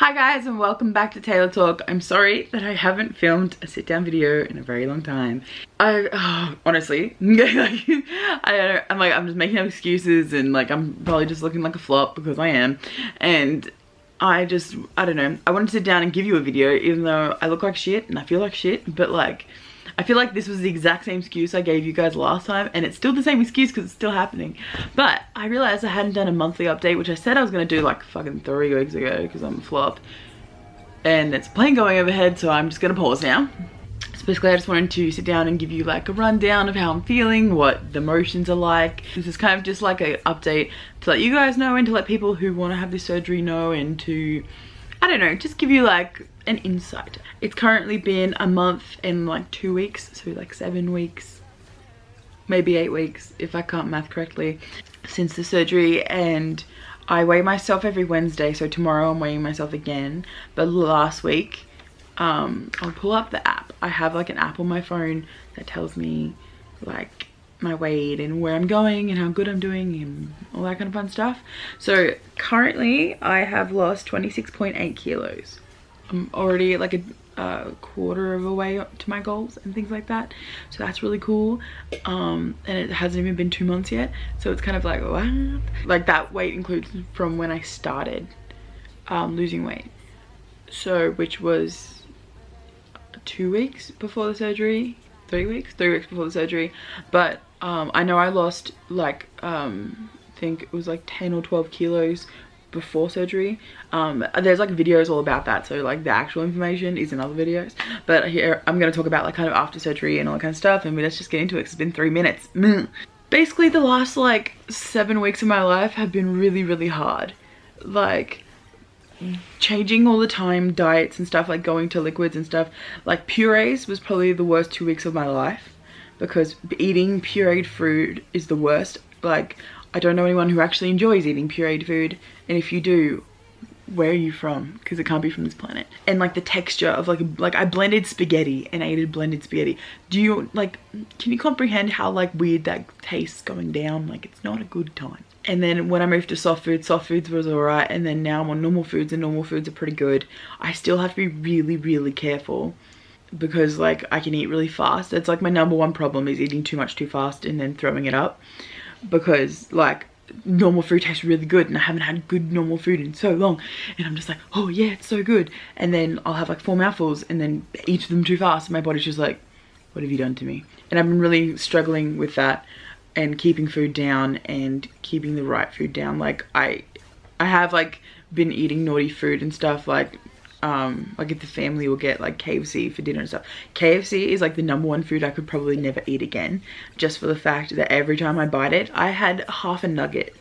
Hi guys, and welcome back to TaylahTalk. I'm sorry that I haven't filmed a sit down video in a very long time. Honestly, I'm just making up excuses, and like I'm probably just looking like a flop because I am. And I don't know, I wanted to sit down and give you a video even though I look like shit and I feel like shit, but like I feel like this was the exact same excuse I gave you guys last time, and it's still the same excuse because it's still happening. But I realized I hadn't done a monthly update, which I said I was going to do like fucking 3 weeks ago because I'm a flop. And it's a plane going overhead, so I'm just going to pause now. So basically I just wanted to sit down and give you like a rundown of how I'm feeling, what the emotions are like. This is kind of just like an update to let you guys know and to let people who want to have this surgery know, and to, I don't know, just give you like an insight. It's currently been a month and like 2 weeks, so like 7 weeks, maybe 8 weeks if I can't math correctly, since the surgery. And I weigh myself every Wednesday, so tomorrow I'm weighing myself again. But last week, I'll pull up the app. I have like an app on my phone that tells me like my weight and where I'm going and how good I'm doing and all that kind of fun stuff. So currently I have lost 26.8 kilos. I'm already like a quarter of a way up to my goals and things like that, so that's really cool. And it hasn't even been 2 months yet, so it's kind of like, what? Like that weight includes from when I started losing weight, so which was 2 weeks before the surgery, 3 weeks before the surgery. But I know I lost like I think it was like 10 or 12 kilos before surgery. There's like videos all about that, so like the actual information is in other videos, but here I'm going to talk about like kind of after surgery and all that kind of stuff, and let's just get into it because it's been 3 minutes. Basically the last like 7 weeks of my life have been really hard, like changing all the time, diets and stuff, like going to liquids and stuff. Like purees was probably the worst 2 weeks of my life, because eating pureed food is the worst. Like I don't know anyone who actually enjoys eating pureed food, and if you do, where are you from? Because it can't be from this planet. And like the texture of like I blended spaghetti and ate blended spaghetti. Do you like, can you comprehend how like weird that tastes going down? Like it's not a good time. And then when I moved to soft foods was alright, and then now I'm on normal foods, and normal foods are pretty good. I still have to be really careful because like I can eat really fast. It's like my #1 problem is eating too much too fast and then throwing it up, because like normal food tastes really good and I haven't had good normal food in so long, and I'm just like, oh yeah, it's so good, and then I'll have like 4 mouthfuls and then eat them too fast, and my body's just like, what have you done to me? And I've been really struggling with that and keeping food down and keeping the right food down. Like I have like been eating naughty food and stuff, like if the family will get like KFC for dinner and stuff. KFC is like the #1 food I could probably never eat again, just for the fact that every time I bite it, I had half a nugget.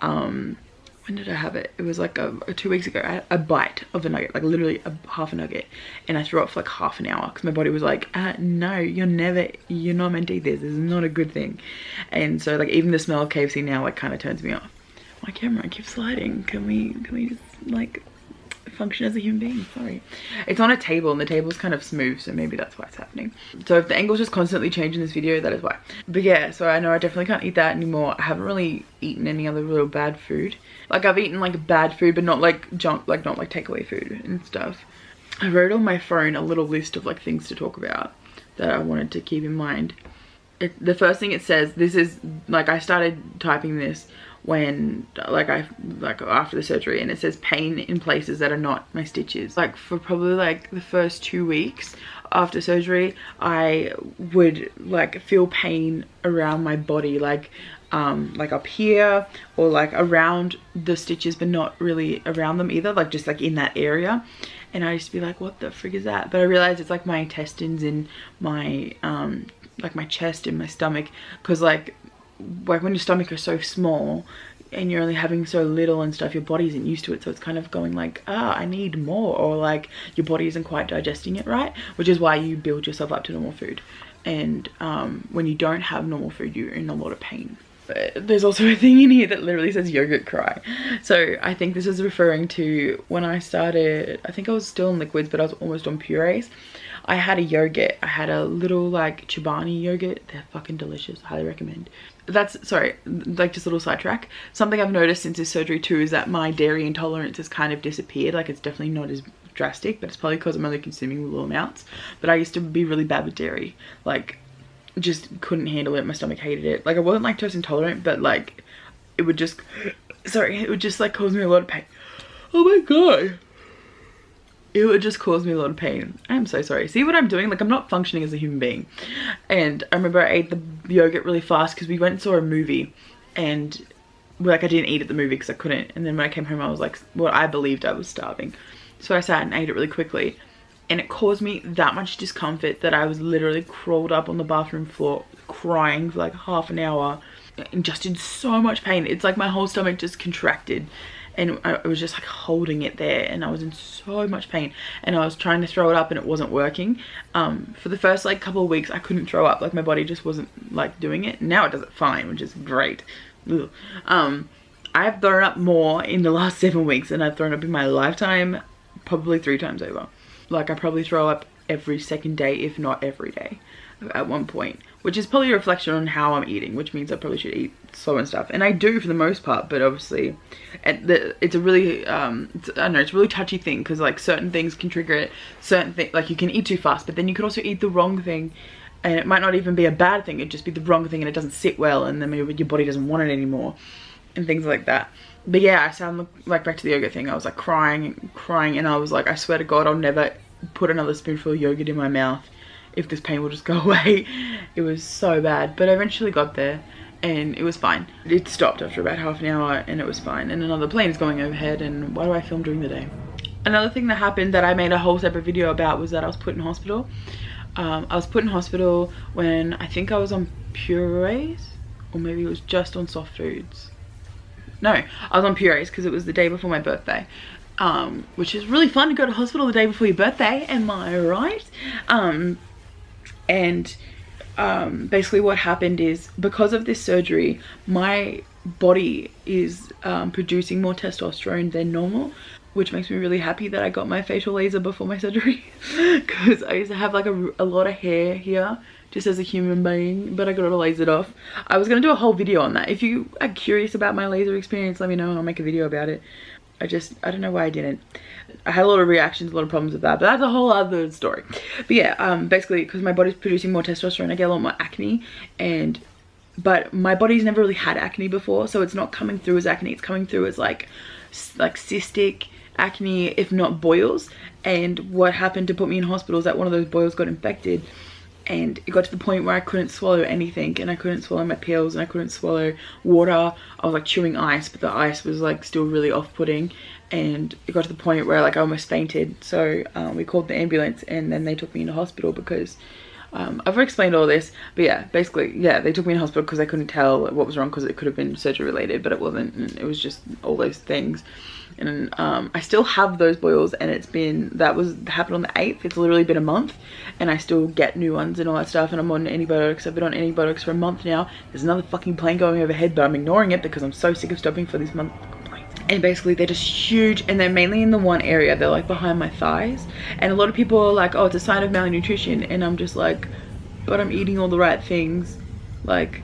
When did I have it? It was like 2 weeks ago. I had a bite of a nugget, like literally half a nugget, and I threw up for like half an hour because my body was like, no, you're not meant to eat this. This is not a good thing. And so like even the smell of KFC now like kind of turns me off. My camera keeps sliding. Can we just like function as a human being? Sorry, it's on a table and the table's kind of smooth, so maybe that's why it's happening. So if the angle's just constantly changing this video, that is why. But yeah, so I know I definitely can't eat that anymore. I haven't really eaten any other real bad food. Like I've eaten like bad food, but not like junk, like not like takeaway food and stuff. I wrote on my phone a little list of like things to talk about that I wanted to keep in mind. The first thing it says, this is like, I started typing this when after the surgery, and it says pain in places that are not my stitches. Like for probably like the first 2 weeks after surgery, I would like feel pain around my body, like up here or like around the stitches, but not really around them either, like just like in that area. And I used to be like, what the frig is that? But I realized it's like my intestines and my like my chest and my stomach, because like when your stomach is so small and you're only having so little and stuff, your body isn't used to it, so it's kind of going like, I need more, or like your body isn't quite digesting it right, which is why you build yourself up to normal food. And when you don't have normal food, you're in a lot of pain. there's also a thing in here that literally says yogurt cry. So I think this is referring to when I started, I think I was still in liquids, but I was almost on purees. I had a yogurt. I had a little like Chobani yogurt. They're fucking delicious. Highly recommend. That's, sorry, like just a little sidetrack. Something I've noticed since this surgery too is that my dairy intolerance has kind of disappeared. Like it's definitely not as drastic, but it's probably because I'm only consuming little amounts. But I used to be really bad with dairy. Like just couldn't handle it. My stomach hated it. Like I wasn't lactose intolerant, but like it would just, sorry, it would just like cause me a lot of pain. Oh my god. It would just cause me a lot of pain. I'm so sorry. See what I'm doing? Like I'm not functioning as a human being. And I remember I ate the yogurt really fast because we went and saw a movie, and like I didn't eat at the movie because I couldn't. And then when I came home I was like, well, I believed I was starving. So I sat and ate it really quickly, and it caused me that much discomfort that I was literally crawled up on the bathroom floor crying for like half an hour and just in so much pain. It's like my whole stomach just contracted. And I was just like holding it there, and I was in so much pain, and I was trying to throw it up and it wasn't working. For the first like couple of weeks I couldn't throw up, like my body just wasn't like doing it. Now it does it fine, which is great. Ugh. I've thrown up more in the last 7 weeks than I've thrown up in my lifetime, probably 3 times over. Like I probably throw up every second day, if not every day at one point, which is probably a reflection on how I'm eating, which means I probably should eat slow and stuff, and I do for the most part. But obviously it's a really I don't know, it's a really touchy thing, because like certain things can trigger it. Certain things, like you can eat too fast, but then you could also eat the wrong thing, and it might not even be a bad thing, it'd just be the wrong thing and it doesn't sit well, and then maybe your body doesn't want it anymore and things like that. But yeah, I sound like, back to the yogurt thing, I was like crying, and I was like, I swear to God, I'll never put another spoonful of yogurt in my mouth if this pain will just go away. It was so bad, but I eventually got there and it was fine. It stopped after about half an hour and it was fine. And another plane is going overhead, and why do I film during the day? Another thing that happened that I made a whole separate video about was that I was put in hospital. I was put in hospital when I think I was on purees, or maybe it was just on soft foods. No, I was on purees because it was the day before my birthday. Which is really fun to go to hospital the day before your birthday, am I right? Basically what happened is, because of this surgery, my body is producing more testosterone than normal, which makes me really happy that I got my facial laser before my surgery, because I used to have like a lot of hair here just as a human being, but I got it all lasered off. I was gonna do a whole video on that. If you are curious about my laser experience, let me know and I'll make a video about it. I don't know why I didn't. I had a lot of reactions, a lot of problems with that, but that's a whole other story. But yeah, basically because my body's producing more testosterone, I get a lot more acne, but my body's never really had acne before, so it's not coming through as acne, it's coming through as like cystic acne, if not boils. And what happened to put me in hospital is that one of those boils got infected, and it got to the point where I couldn't swallow anything, and I couldn't swallow my pills, and I couldn't swallow water. I was like chewing ice, but the ice was like still really off-putting, and it got to the point where like I almost fainted. So we called the ambulance, and then they took me into hospital because I've explained all this, but yeah, basically, yeah, they took me in hospital because they couldn't tell what was wrong, because it could have been surgery related, but it wasn't, and it was just all those things. And I still have those boils, and happened on the 8th. It's literally been a month, and I still get new ones and all that stuff, and I'm on antibiotics. I've been on antibiotics for a month now. There's another fucking plane going overhead, but I'm ignoring it because I'm so sick of stopping for this month. And basically they're just huge, and they're mainly in the one area. They're like behind my thighs, and a lot of people are like, oh, it's a sign of malnutrition, and I'm just like, but I'm eating all the right things, like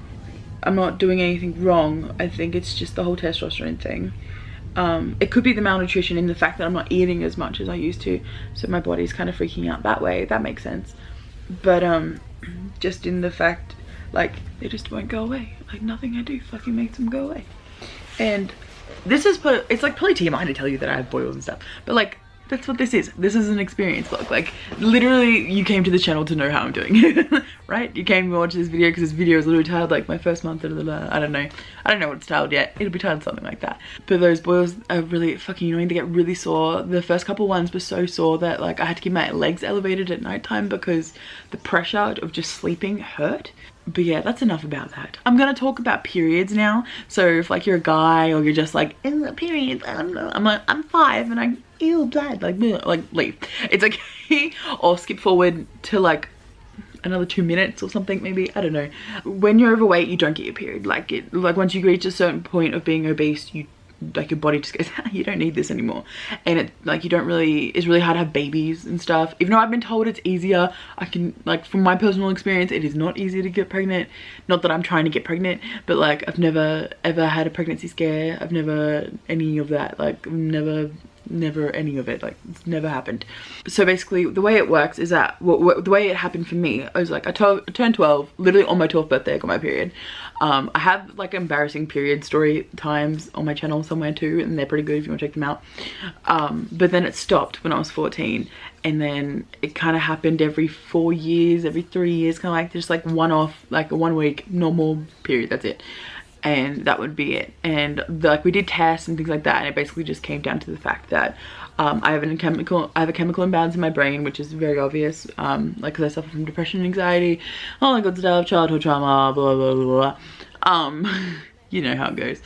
I'm not doing anything wrong. I think it's just the whole testosterone thing. It could be the malnutrition in the fact that I'm not eating as much as I used to, so my body's kind of freaking out that way. That makes sense. But just in the fact, like, they just won't go away. Like, nothing I do fucking makes them go away. And this is, it's like probably TMI to tell you that I have boils and stuff, but like, that's what this is. This is an experience vlog. Like, literally, you came to the channel to know how I'm doing, right? You came to watch this video because this video is literally titled like my first month. I don't know what it's titled yet. It'll be titled something like that. But those boils are really fucking annoying. They get really sore. The first couple ones were so sore that like I had to keep my legs elevated at nighttime because the pressure of just sleeping hurt. But yeah, that's enough about that. I'm gonna talk about periods now. So if like you're a guy or you're just like, in the periods, I'm like, I'm 5 and I ew blood, like leave. It's okay. Or skip forward to like, another 2 minutes or something, maybe, I don't know. When you're overweight, you don't get your period. Like once you reach a certain point of being obese, you like your body just goes, you don't need this anymore. And it like you don't really, it's really hard to have babies and stuff. Even though I've been told it's easier, I can, like, from my personal experience, it is not easy to get pregnant. Not that I'm trying to get pregnant, but like I've never ever had a pregnancy scare. I've never any of that, like never any of it, like it's never happened. So basically the way it works is that the way it happened for me, I was like, I turned 12, literally on my 12th birthday I got my period. I have like embarrassing period story times on my channel somewhere too, and they're pretty good if you want to check them out. But then it stopped when I was 14, and then it kind of happened every 4 years, every 3 years, kind of like just like one off, like a 1 week normal period, that's it. And that would be it. And like we did tests and things like that, and it basically just came down to the fact that I have a chemical imbalance in my brain, which is very obvious, like because I suffer from depression and anxiety, all that good stuff, childhood trauma, blah blah blah blah. You know how it goes.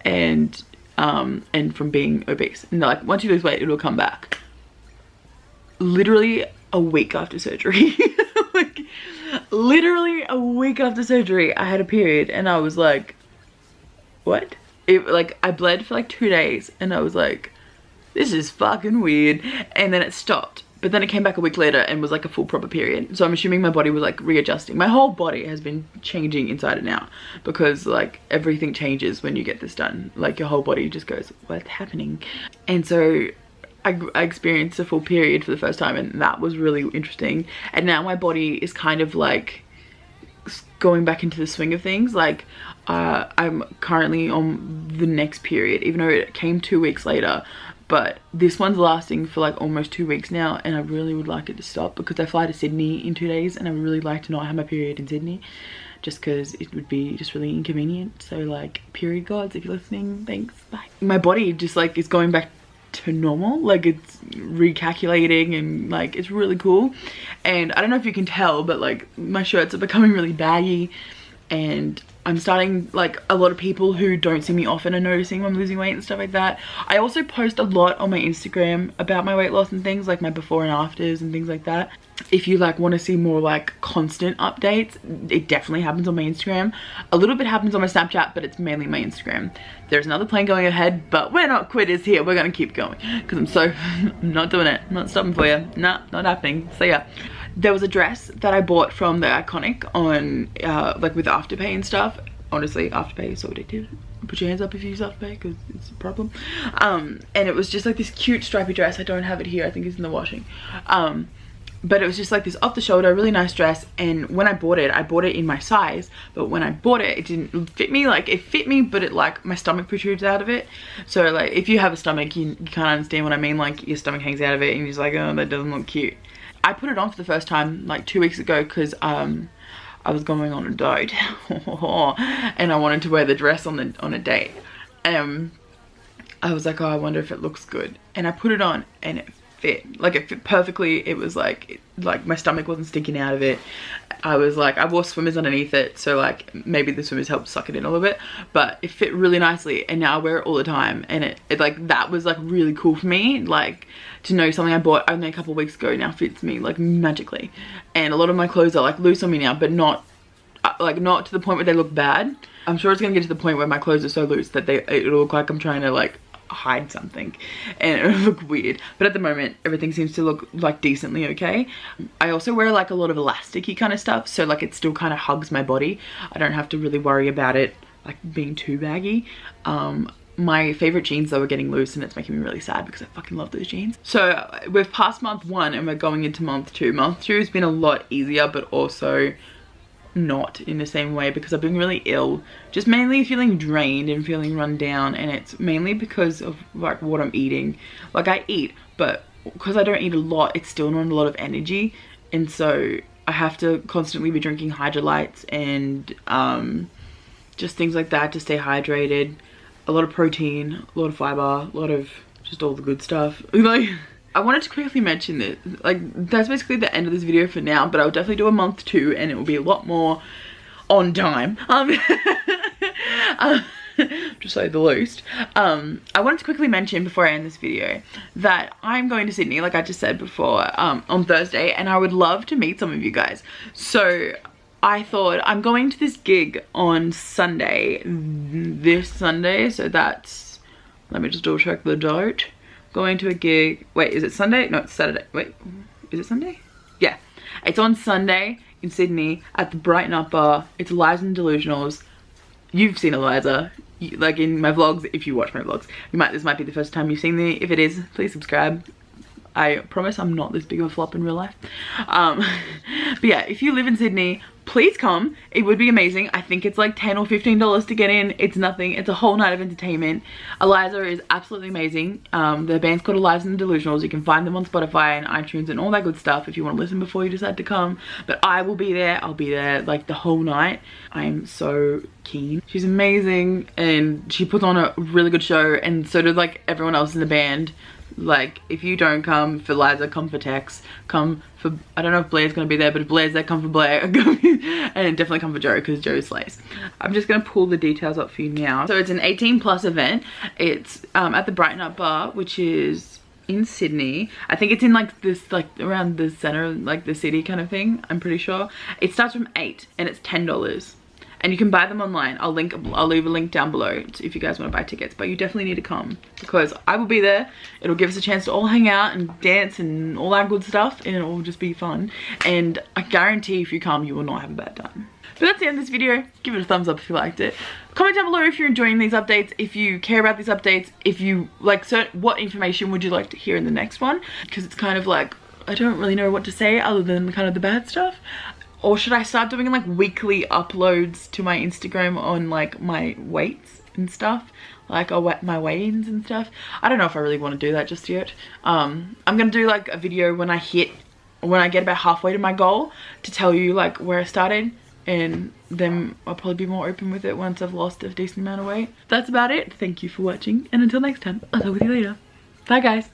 And from being obese, and like once you lose weight, it'll come back. Literally a week after surgery. Like literally a week after surgery, I had a period, and I was like, what? It, like, I bled for like 2 days, and I was like, this is fucking weird. And then it stopped, but then it came back a week later and was like a full proper period. So I'm assuming my body was like readjusting. My whole body has been changing inside and out, because like everything changes when you get this done. Like your whole body just goes, what's happening? And so I experienced a full period for the first time, and that was really interesting. And now my body is kind of like going back into the swing of things. Like I'm currently on the next period, even though it came 2 weeks later, but this one's lasting for like almost 2 weeks now, and I really would like it to stop, because I fly to Sydney in 2 days, and I would really like to not have my period in Sydney, just because it would be just really inconvenient. So like, period gods, if you're listening, thanks, bye. My body just like is going back to normal, like it's recalculating, and like it's really cool. And I don't know if you can tell, but like my shirts are becoming really baggy, and I'm starting, like a lot of people who don't see me often are noticing I'm losing weight and stuff like that. I also post a lot on my Instagram about my weight loss and things, like my before and afters and things like that. If you like want to see more like constant updates, it definitely happens on my Instagram. A little bit happens on my Snapchat, but it's mainly my Instagram. There's another plane going ahead, but we're not quitters here. We're gonna keep going, because I'm not doing it. I'm not stopping for you. Nah, not happening. See ya. There was a dress that I bought from the Iconic on like with Afterpay and stuff. Honestly, Afterpay is so addictive. Put your hands up if you use Afterpay, because it's a problem. And it was just like this cute stripy dress. I don't have it here, I think it's in the washing. But it was just like this off the shoulder, really nice dress. And when I bought it in my size, but when I bought it, it didn't fit me. Like it fit me, but it like my stomach protrudes out of it. So like if you have a stomach, you can't understand what I mean. Like your stomach hangs out of it, and you're just like, oh, that doesn't look cute. I put it on for the first time like 2 weeks ago, because I was going on a date and I wanted to wear the dress on a date. I was like, oh, I wonder if it looks good. And I put it on, and it fit. Like it fit perfectly. It was like my stomach wasn't sticking out of it. I was like, I wore swimmers underneath it, so like maybe the swimmers helped suck it in a little bit, but it fit really nicely, and now I wear it all the time. And it like, that was like really cool for me, like to know something I bought only a couple of weeks ago now fits me like magically. And a lot of my clothes are like loose on me now, but not like not to the point where they look bad. I'm sure it's gonna get to the point where my clothes are so loose that it'll look like I'm trying to like hide something, and it'll look weird. But at the moment, everything seems to look like decently okay. I also wear like a lot of elasticy kind of stuff, so like it still kind of hugs my body. I don't have to really worry about it like being too baggy. My favorite jeans though are getting loose, and it's making me really sad, because I fucking love those jeans. So we've passed month 1 and we're going into month 2. Month 2 has been a lot easier, but also not in the same way, because I've been really ill, just mainly feeling drained and feeling run down. And it's mainly because of like what I'm eating. Like I eat, but because I don't eat a lot, it's still not a lot of energy, and so I have to constantly be drinking hydrolytes and just things like that to stay hydrated. A lot of protein, a lot of fiber, a lot of just all the good stuff. Like, I wanted to quickly mention this, like that's basically the end of this video for now, but I'll definitely do a month 2, and it will be a lot more on time. Just to say the least. I wanted to quickly mention before I end this video that I'm going to Sydney, like I just said before, on Thursday, and I would love to meet some of you guys. So I thought I'm going to this gig on Sunday, this Sunday, so that's, let me just double check the date. Going to a gig, wait, is it Sunday? No, it's Saturday. Wait, is it Sunday? Yeah, it's on Sunday in Sydney at the Brighten Up Bar. It's Lies and Delusionals. You've seen Eliza, like in my vlogs. If you watch my vlogs, this might be the first time you've seen me. If it is, please subscribe. I promise I'm not this big of a flop in real life. But yeah, if you live in Sydney, please come. It would be amazing. I think it's like $10 or $15 to get in. It's nothing. It's a whole night of entertainment. Eliza is absolutely amazing. The band's called Lies and Delusionals. You can find them on Spotify and iTunes and all that good stuff if you want to listen before you decide to come. But I will be there. I'll be there like the whole night. I'm so keen. She's amazing and she puts on a really good show, and so did like everyone else in the band. Like, if you don't come for Liza, come for Tex, come for, I don't know if Blair's gonna be there, but if Blair's there, come for Blair. And definitely come for Joe, because Joe slays. I'm just gonna pull the details up for you now. So it's an 18+ event. It's at the Brighten Up Bar, which is in Sydney. I think it's in like this, like around the center, like the city kind of thing, I'm pretty sure. It starts from 8 and it's $10. And you can buy them online. I'll leave a link down below if you guys want to buy tickets. But you definitely need to come, because I will be there. It'll give us a chance to all hang out and dance and all that good stuff, and it'll just be fun. And I guarantee if you come, you will not have a bad time. But that's the end of this video. Give it a thumbs up if you liked it. Comment down below if you're enjoying these updates, if you care about these updates, if you like what information would you like to hear in the next one, because it's kind of like, I don't really know what to say other than kind of the bad stuff. Or should I start doing like weekly uploads to my Instagram on like my weights and stuff? Like my weigh-ins and stuff? I don't know if I really want to do that just yet. I'm gonna do like a video when I get about halfway to my goal to tell you like where I started, and then I'll probably be more open with it once I've lost a decent amount of weight. That's about it. Thank you for watching, and until next time, I'll talk with you later. Bye guys.